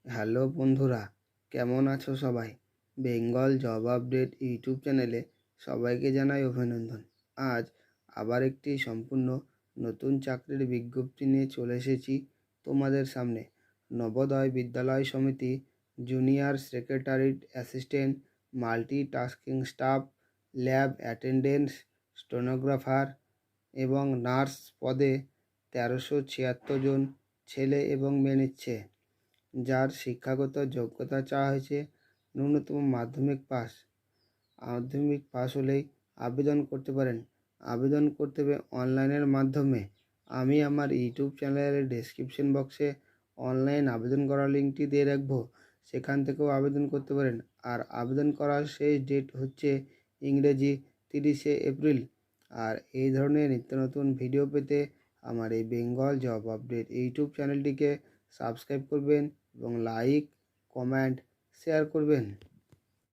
Hello বন্ধুরা, কেমন আছো সবাই? বেঙ্গল জব আপডেট ইউটিউব চ্যানেলে সবাইকে জানাই অভিনন্দন। আজ আবার একটি সম্পূর্ণ নতুন চাকরির বিজ্ঞপ্তি নিয়ে চলে এসেছি তোমাদের সামনে। নবোদয় বিদ্যালয় সমিতি junior secretariat assistant, multitasking staff, lab attendant, stenographer এবং নার্স পদে 1376 জন ছেলে এবং মেয়ে নিচ্ছে, যার শিক্ষাগত যোগ্যতা চাওয়া হয়েছে ন্যূনতম মাধ্যমিক পাস হলেই আবেদন করতে পারেন। আবেদন করতে হবে অনলাইনের মাধ্যমে। আমি আমার ইউটিউব চ্যানেলের ডেসক্রিপশন বক্সে অনলাইন আবেদন করার লিঙ্কটি দিয়ে রাখবো, সেখান থেকেও আবেদন করতে পারেন। আর আবেদন করার শেষ ডেট হচ্ছে ইংরেজি 30শে এপ্রিল। আর এই ধরনের নিত্য নতুন ভিডিও পেতে আমার এই বেঙ্গল জব আপডেট ইউটিউব চ্যানেলটিকে সাবস্ক্রাইব করবেন এবং লাইক, কমেন্ট, শেয়ার করবেন।